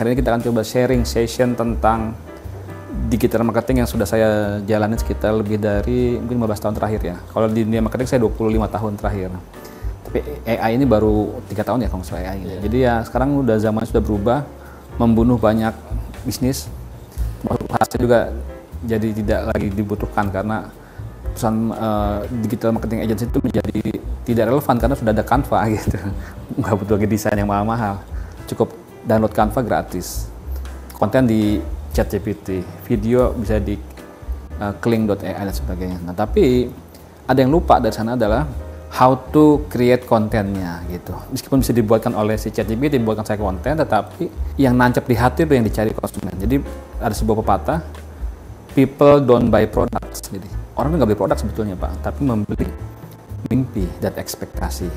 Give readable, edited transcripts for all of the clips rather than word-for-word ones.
hari ini kita akan coba sharing session tentang digital marketing yang sudah saya jalani sekitar lebih dari mungkin 15 tahun terakhir ya. Kalau di dunia marketing saya 25 tahun terakhir. Tapi AI ini baru 3 tahun ya kalau soal AI gitu. Jadi ya sekarang udah zaman sudah berubah, membunuh banyak bisnis. Hasil juga jadi tidak lagi dibutuhkan karena perusahaan digital marketing agency itu menjadi tidak relevan karena sudah ada Canva gitu. Nggak butuh lagi desain yang mahal-mahal. Cukup download Canva gratis. Konten di ChatGPT, video bisa di kling.ai dan sebagainya. Nah, tapi ada yang lupa dari sana adalah how to create kontennya gitu. Meskipun bisa dibuatkan oleh si ChatGPT, dibuatkan saya konten, tetapi yang nancap di hati itu yang dicari konsumen. Jadi ada sebuah pepatah, people don't buy products. Jadi orang nggak beli produk sebetulnya Pak, tapi membeli mimpi dan ekspektasi.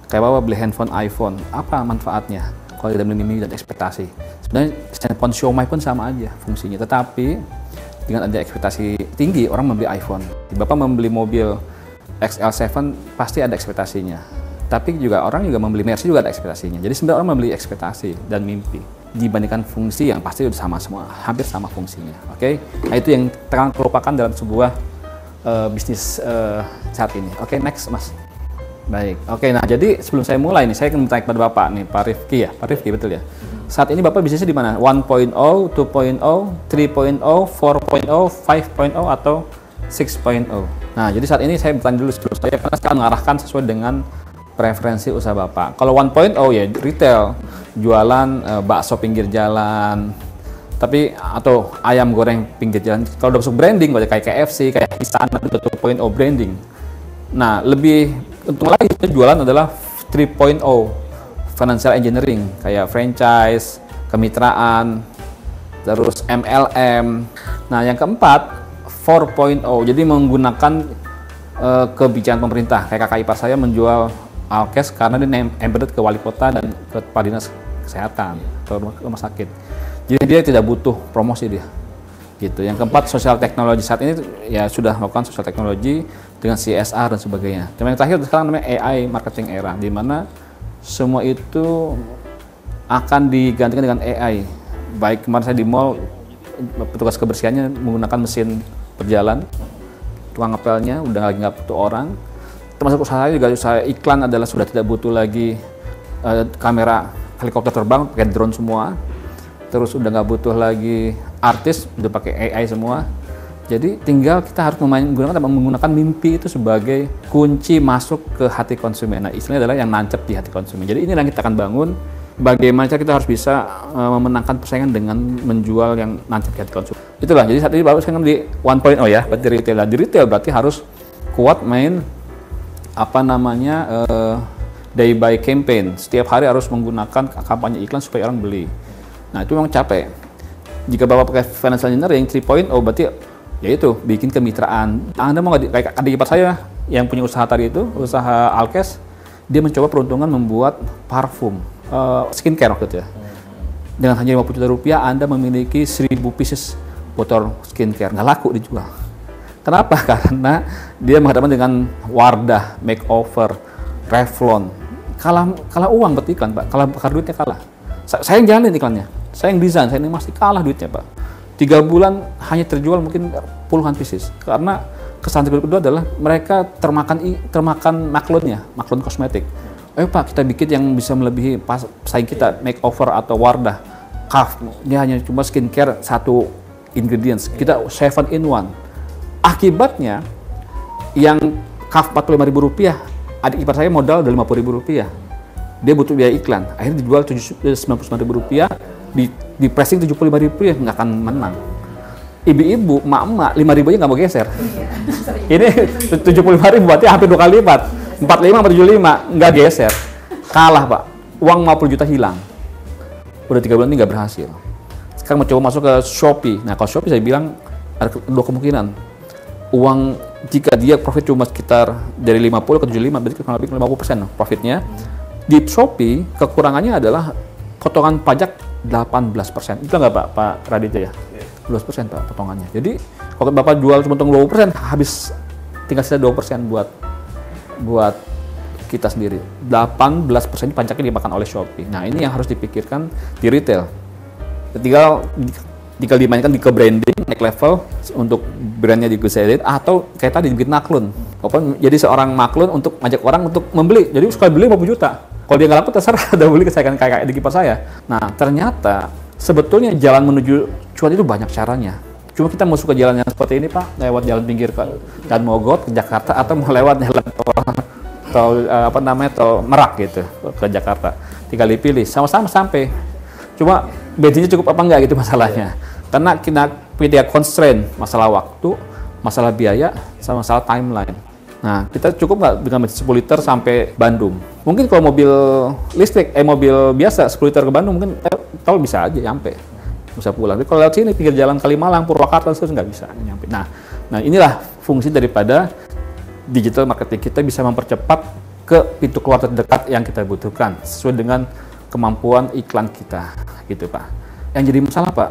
Kayak Bapak beli handphone iPhone, apa manfaatnya? Kalau tidak beli mimpi dan ekspektasi. Sebenarnya handphone Xiaomi pun sama aja fungsinya, tetapi dengan ada ekspektasi tinggi orang membeli iPhone. Bapak membeli mobil XL7 pasti ada ekspektasinya. Tapi juga orang juga membeli Mercy juga ada ekspektasinya. Jadi sebenarnya orang membeli ekspektasi dan mimpi dibandingkan fungsi yang pasti udah sama semua, hampir sama fungsinya. Oke? Nah, itu yang terlupakan dalam sebuah bisnis saat ini. Oke, next Mas. Baik, oke. Nah, jadi sebelum saya mulai nih, saya akan bertanya kepada Bapak nih, Pak Rifki ya, Pak Rifki betul ya. Saat ini Bapak bisnisnya di mana? 1.0, 2.0, 3.0, 4.0, 5.0 atau 6.0. Nah, jadi saat ini saya bertanya dulu sebelum saya karena saya akan mengarahkan sesuai dengan preferensi usaha Bapak. Kalau 1.0 ya retail, jualan bakso pinggir jalan, tapi atau ayam goreng pinggir jalan. Kalau udah masuk branding, kayak KFC, kayak Istana itu 2.0 branding. Nah, lebih untung lagi jualan adalah 3.0 financial engineering kayak franchise, kemitraan, terus MLM. Nah, yang keempat 4.0 jadi menggunakan kebijakan pemerintah kayak kakak ipar saya menjual Alkes karena dia embedded ke wali kota dan ke kepala dinas kesehatan atau rumah sakit. Jadi dia tidak butuh promosi dia. Gitu. Yang keempat sosial teknologi, saat ini ya sudah melakukan sosial teknologi dengan CSR dan sebagainya. Dan yang terakhir sekarang namanya AI marketing era, di mana semua itu akan digantikan dengan AI. Baik kemarin saya di mall, petugas kebersihannya menggunakan mesin berjalan, tukang ngepelnya udah lagi nggak butuh orang. Termasuk usaha saya juga, usaha iklan adalah sudah tidak butuh lagi kamera helikopter terbang, pakai drone semua. Terus udah nggak butuh lagi artis, udah pakai AI semua. Jadi tinggal kita harus menggunakan mimpi itu sebagai kunci masuk ke hati konsumen. Nah, istilahnya adalah yang nancep di hati konsumen. Jadi ini yang kita akan bangun, bagaimana kita harus bisa memenangkan persaingan dengan menjual yang nancep di hati konsumen. Itulah, jadi saat ini baru sekarang di 1.0 ya, berarti retail. Di retail berarti harus kuat main day by campaign. Setiap hari harus menggunakan kampanye iklan supaya orang beli. Nah, itu memang capek. Jika Bapak pakai financial engineering 3.0 berarti yaitu bikin kemitraan. Anda mau nggak kayak adik ipar saya yang punya usaha tadi itu, usaha Alkes, dia mencoba peruntungan membuat parfum, skincare waktu itu ya. Dengan hanya 50 juta rupiah Anda memiliki 1000 pieces botol skincare, nggak laku dijual. Kenapa? Karena dia menghadapkan dengan Wardah, Makeover, Revlon. Kalah uang berarti iklan, Pak. Kalah duitnya kalah. Saya yang jalanin iklannya, saya yang desain, saya yang masih kalah duitnya Pak. 3 bulan hanya terjual mungkin puluhan pieces. Karena kesalahan kedua adalah mereka termakan maklun kosmetik. Ayo Pak, kita bikin yang bisa melebihi pesaing kita, Makeover atau Wardah, Kaf. Dia hanya cuma skincare satu ingredients. Kita 7 in 1. Akibatnya yang Kaf 45.000 rupiah, adik ipar saya modal dari 50.000 rupiah. Dia butuh biaya iklan, akhirnya dijual 99.000 rupiah, di pressing 75.000 rupiah, nggak akan menang. Ibu-ibu, emak-emak, 5.000 aja nggak mau geser. Ini 75.000 berarti hampir 2 kali lipat, 45 sama 75 nggak geser, kalah Pak. Uang 50 juta hilang. Udah 3 bulan ini nggak berhasil. Sekarang mau coba masuk ke Shopee. Nah, kalau Shopee saya bilang ada 2 kemungkinan. Uang jika dia profit cuma sekitar dari 50 ke 75, berarti kurang lebih 50% profitnya. Di Shopee, kekurangannya adalah potongan pajak 18%. Itu nggak Pak Raditya ya? 12% Pak potongannya. Jadi, kalau Bapak jual cuma 20%, habis tinggal sisa 2% buat kita sendiri. 18% pajaknya dimakan oleh Shopee. Nah, ini yang harus dipikirkan di retail. tinggal dimainkan di ke branding, naik level untuk brandnya digunakan, atau kayak tadi bikin maklun. Jadi seorang maklun untuk ngajak orang untuk membeli. Jadi sekali beli 50 juta. Kalau dia nggak laku terserah, udah beli kayak di kipas saya. Nah ternyata sebetulnya jalan menuju cuan itu banyak caranya. Cuma kita mau suka jalan yang seperti ini Pak, lewat jalan pinggir dan Mogot ke Jakarta, atau mau lewat jalan tol Merak gitu ke Jakarta. Tinggal dipilih, sama-sama sampai. Cuma bensinnya cukup apa enggak gitu masalahnya. Karena kita punya constraint, masalah waktu, masalah biaya, sama masalah timeline. Nah, kita cukup nggak dengan bensin 10 liter sampai Bandung? Mungkin kalau mobil listrik, mobil biasa 10 liter ke Bandung, mungkin tol bisa aja nyampe. Bisa pulang. Tapi kalau lewat sini, pinggir jalan Kalimalang, Purwakarta, terus nggak bisa nyampe. Nah, inilah fungsi daripada digital marketing. Kita bisa mempercepat ke pintu keluar terdekat yang kita butuhkan, sesuai dengan kemampuan iklan kita, gitu Pak. Yang jadi masalah Pak,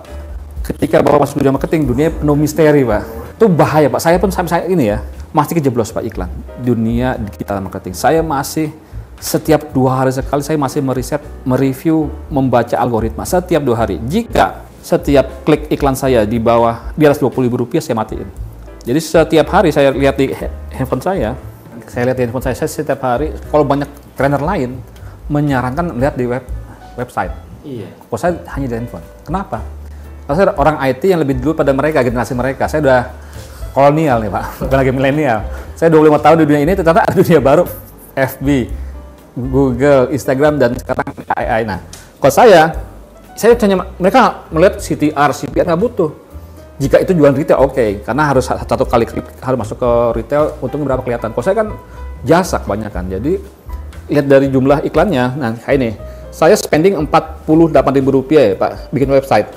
ketika Bapak masuk dunia marketing, dunia penuh misteri Pak. Itu bahaya Pak, saya pun sampai ini ya, masih kejeblos Pak iklan, dunia digital marketing. Saya masih setiap 2 hari sekali, saya masih meriset, mereview, membaca algoritma, setiap 2 hari. Jika setiap klik iklan saya di bawah, di atas Rp20.000, saya matiin. Jadi setiap hari saya lihat di handphone saya lihat di handphone saya setiap hari, kalau banyak trainer lain menyarankan lihat di website. Iya. Kalau saya hanya di handphone. Kenapa? Karena saya orang IT yang lebih dulu pada mereka, generasi mereka. Saya udah kolonial nih Pak, bukan lagi milenial. Saya 25 tahun di dunia ini, ternyata ada dunia baru, FB, Google, Instagram, dan sekarang AI. Nah, kalau saya hanya, mereka melihat CTR, CPR nggak butuh. Jika itu jualan retail, oke, karena harus satu kali klik, harus masuk ke retail, untungnya berapa kelihatan. Kalau saya kan jasa kebanyakan, jadi lihat dari jumlah iklannya. Nah, kayak ini, saya spending Rp48.000 ya Pak, bikin website.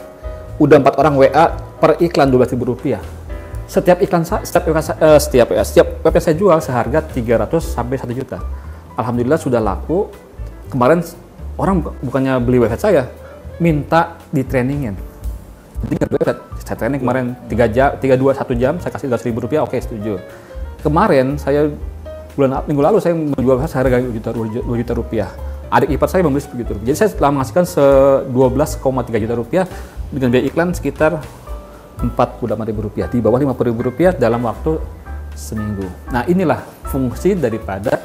Udah 4 orang WA per iklan Rp12.000. Setiap web yang saya jual seharga 300 sampai 1 juta. Alhamdulillah sudah laku. Kemarin orang bukannya beli website saya, minta di trainingin. Jadi nggak website, saya training kemarin 1 jam, saya kasih Rp200.000, oke setuju. Kemarin saya minggu lalu saya menjual website seharga Rp2 juta. Adik ipar saya membeli sebegitu. Jadi saya telah menghasilkan 12,3 juta rupiah dengan biaya iklan sekitar Rp48.000, di bawah Rp50.000 dalam waktu seminggu. Nah inilah fungsi daripada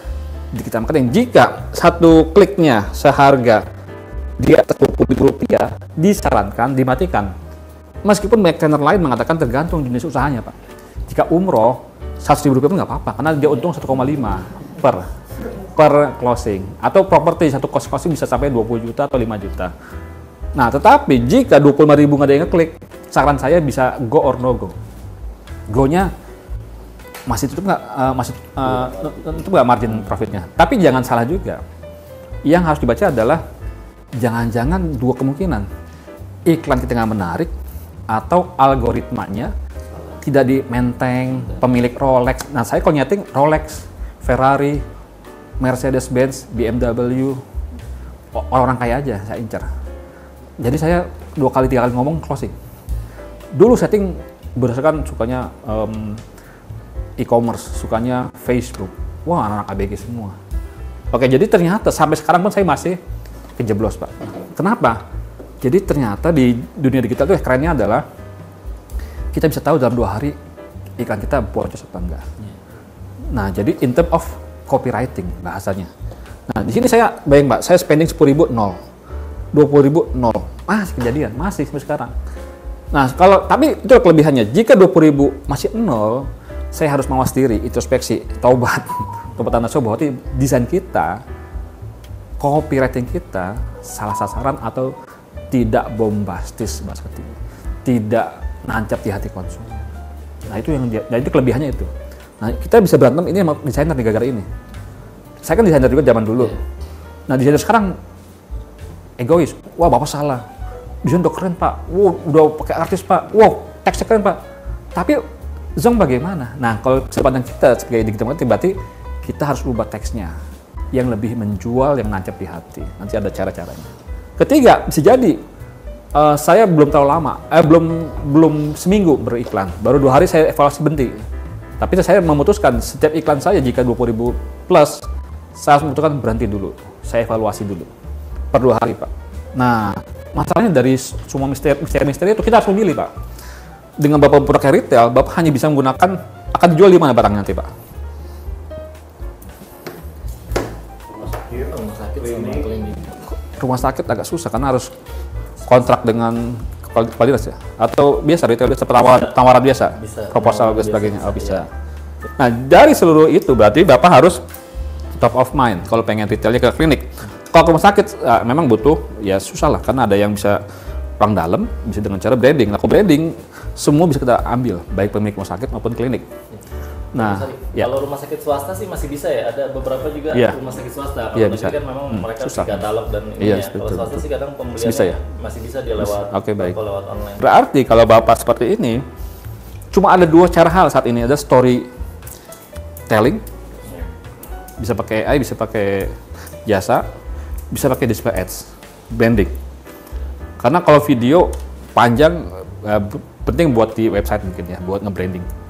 digital marketing. Jika satu kliknya seharga di atas Rp20.000, disarankan dimatikan. Meskipun banyak trainer lain mengatakan tergantung jenis usahanya Pak. Jika umroh Rp100.000 pun nggak apa-apa, karena dia untung 1,5 per closing. Atau properti satu closing bisa sampai 20 juta atau 5 juta. Nah, tetapi jika 25.000 nggak ada yang ngeklik, saran saya bisa go or no go. Go-nya masih tutup nggak margin profitnya. Tapi jangan salah juga. Yang harus dibaca adalah jangan-jangan 2 kemungkinan. Iklan kita nggak menarik atau algoritmanya tidak di-maintain pemilik Rolex. Nah, saya kalau nyeting Rolex, Ferrari, Mercedes-Benz, BMW, orang-orang kaya aja saya incar. Jadi saya 2 kali 3 kali ngomong closing. Dulu setting berdasarkan sukanya e-commerce, sukanya Facebook. Wah, anak-anak ABG semua. Oke, jadi ternyata sampai sekarang pun saya masih kejeblos Pak. Kenapa? Jadi ternyata di dunia digital itu kerennya adalah kita bisa tahu dalam 2 hari iklan kita boros apa enggak. Nah, jadi in term of copywriting bahasanya. Nah, di sini saya bayang Pak, saya spending 10.000 nol, 20.000 nol, masih kejadian, masih sampai sekarang. Nah, tapi itu kelebihannya. Jika 20.000 masih nol, saya harus mawas diri, introspeksi, taubat nasuh bahwa desain kita, copywriting kita salah sasaran atau tidak bombastis bahasa ketiga, tidak nancap di hati konsumen. Nah, itu yang jadi kelebihannya itu. Nah, kita bisa berantem ini sama desainer di gara-gara ini. Saya kan desainer juga zaman dulu. Nah, desainer sekarang egois. Wah, Bapak salah. Desain udah keren, Pak. Wow, udah pakai artis, Pak. Wow, teksnya keren, Pak. Tapi Zong bagaimana? Nah, kalau sepandang kita sebagai digital marketing, berarti kita harus ubah teksnya yang lebih menjual, yang nancap di hati. Nanti ada cara-caranya. Ketiga, bisa jadi saya belum terlalu lama, belum seminggu beriklan. Baru 2 hari saya evaluasi bentik. Tapi saya memutuskan setiap iklan saya jika 20.000 plus, saya harus memutuskan berhenti dulu. Saya evaluasi dulu per 2 hari, Pak. Nah, masalahnya dari semua misteri itu kita harus memilih, Pak. Dengan Bapak produk retail, Bapak hanya bisa menggunakan, akan dijual di mana barangnya nanti, Pak? Rumah sakit sama klinik. Rumah sakit agak susah karena harus kontrak dengan kepala dinas ya, atau biasa retail biasa tawaran biasa, Bisa. proposal dan Biasa, sebagainya. Oh, bisa. iya. Nah, dari seluruh itu berarti Bapak harus top of mind kalau pengen retailnya ke klinik. Kalau ke rumah sakit memang butuh, ya susah lah karena ada yang bisa orang dalam, bisa dengan cara branding. Nah, kalau branding semua bisa kita ambil, baik pemilik rumah sakit maupun klinik. Nah, ya. Kalau rumah sakit swasta sih masih bisa ya, ada beberapa juga Iya. rumah sakit swasta. Kalau Iya, negeri bisa. kan memang mereka Susah. katalog dan ini Iya, ya. Kalau betul, swasta betul. sih kadang pembeliannya Bisa ya? masih bisa dia lewat Oke, baik. toko, lewat online. Berarti kalau Bapak seperti ini, cuma ada dua cara hal saat ini, ada story telling, bisa pakai AI, bisa pakai jasa, bisa pakai display ads, branding. Karena kalau video panjang, penting buat di website mungkin ya, buat nge-branding.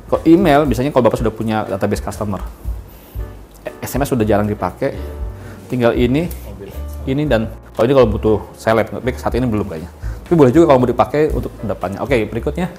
Kalau email, biasanya kalau Bapak sudah punya database customer, SMS sudah jarang dipakai, tinggal ini, dan kalau ini kalau butuh seleb, tapi saat ini belum kayaknya. Tapi boleh juga kalau mau dipakai untuk kedepannya. Oke, berikutnya.